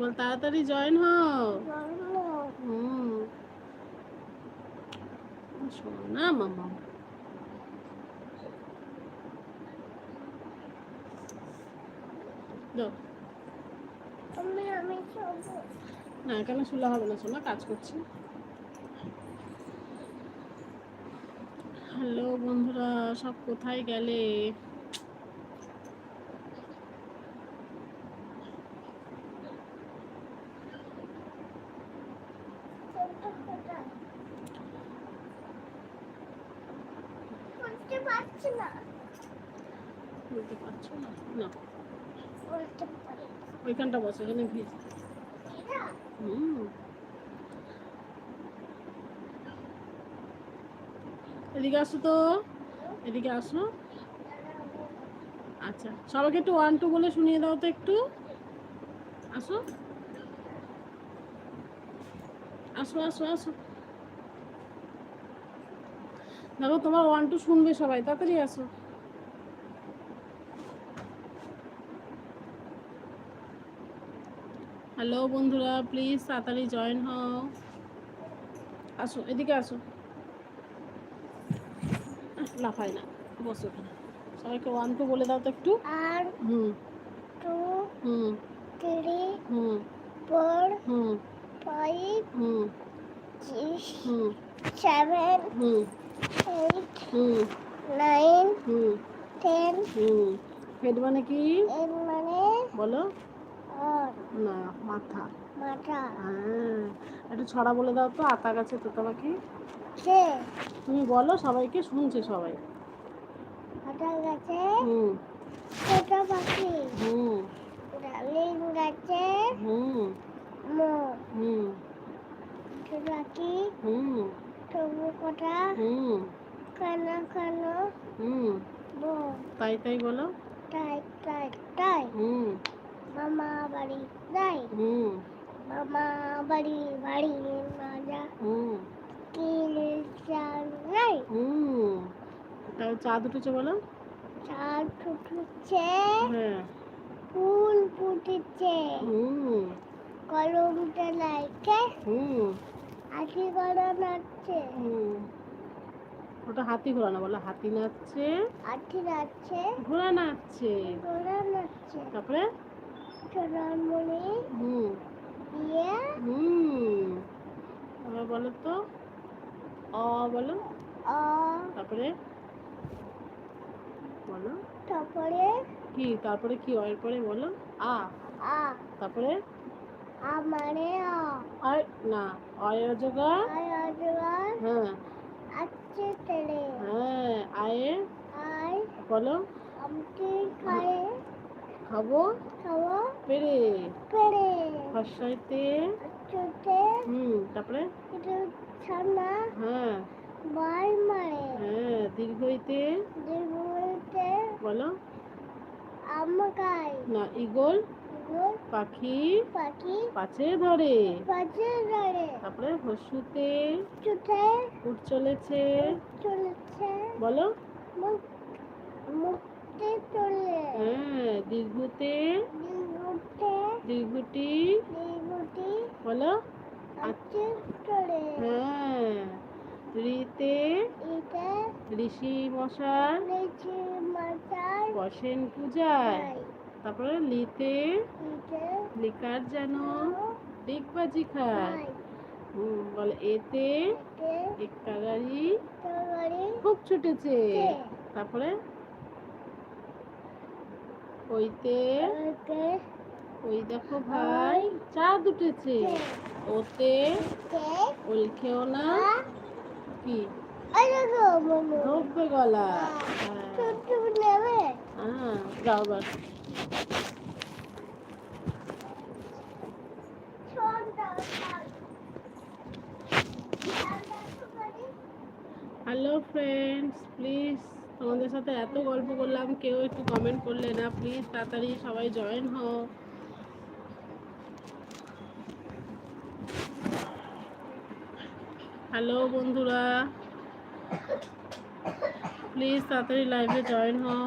বল তাড়াতাড়ি জয়েন হও। শোনা মামা না কেন শুলে হবে না, শোনা কাজ করছি। হ্যালো বন্ধুরা, সব কোথায় গেলে? বলতে পারছো না? না ওইখানটা বসে, এখানে ভিজ। এদিকে আসো তো, এদিকে আসো। আচ্ছা সবাইকে একটু 1 2 বলে শুনিয়ে দাও তো একটু। আসো আসো আসো আসো, দেখো তোমার 1 2 শুনবে সবাই, তাড়াতাড়ি আসো। হ্যালো বন্ধুরা, প্লিজ তাড়াতাড়ি জয়েন হও। আসো এদিকে আসো, লাফাই না, বসো এখানে। সবাইকে 1 2 বলে দাও তো একটু। আর 2 3 4 5 6 7 8 9 10। হেড মানে কি? হেড মানে বলো না, মাথা। মাথা। হ্যাঁ, একটু ছড়া বলে দাও তো। আতা গাছে তোতা পাখি। তুমি বলো, সবাইকে শুনছে সবাই। আতা গাছে তোতা পাখি। ডালিম গাছে পাখি। তবু কথা কানা কানো তাই তাই বলো। তাই তাই তাই মামা বাড়ি যাই। মামা বাড়ি বাড়ি মাজা কিনে চাল নাই। চাঁদ উঠেছে বলো। চাঁদ উঠেছে, হ্যাঁ। ফুল ফুটেছে, কলমটা লাইকে হাতি ঘোড়া নাচছে। ওটা হাতি ঘোড়া না, বলো হাতি নাচছে। হাতি নাচছে, ঘোড়া নাচছে, ঘোড়া নাচছে। তারপরে সোনামণি দিয়ে আবার বলো তো। অ বলো। অ। তারপরে বলো। তারপরে কি? তারপরে কি? অয়ের পরে বলো। আ। আ। তারপরে আ মানে অয় না, অয় অজগর। অয় অজগর। হ্যাঁ। আচ্ছা তেরে। হ্যাঁ, আয়ে। আয় বলো। আমটি খায়। খাবো। খাবো। পেরে। পেরে। ফসাইতে। আচ্ছাতে। তারপরে এটা ছানা। হ্যাঁ। বাই মারে। হ্যাঁ, দীর্ঘইতে। দীর্ঘইতে বলো। আমগাই না, ঈগল। ঈগল। পাখি। পাখি পাছে ধরে। পাছে ধরে। তারপরে হর্ষুতে। চুতে উঠ চলেছে। চলেছে বলো। মুখ মুখতে চলে। হ্যাঁ, দীর্ঘতে। দীর্ঘতে। দীর্ঘটি। দীর্ঘটি বলো। আছে চলে। হ্যাঁ, ঋতে। ঋতে ঋষি মশাই। ঋষি মশাই বসেন পূজায়। তারপরে লিতে। লিতে লিকার যেন ডিগবাজি খায়। বলে এতে। এক্কা গাড়ি খুব ছুটেছে। তারপরে ওইতে। ওই দেখো ভাই চাঁদ উঠেছে। ওতে ওল খেও না। কি? ধোপে গলা। হ্যাঁ, যাও এবার। হ্যালো ফ্রেন্ডস, প্লিজ তোমাদের সাথে এত গল্প করলাম, কেউ একটু কমেন্ট করলে না। প্লিজ তাড়াতাড়ি সবাই জয়েন হও। হ্যালো বন্ধুরা, প্লিজ তাড়াতাড়ি লাইভে জয়েন হও।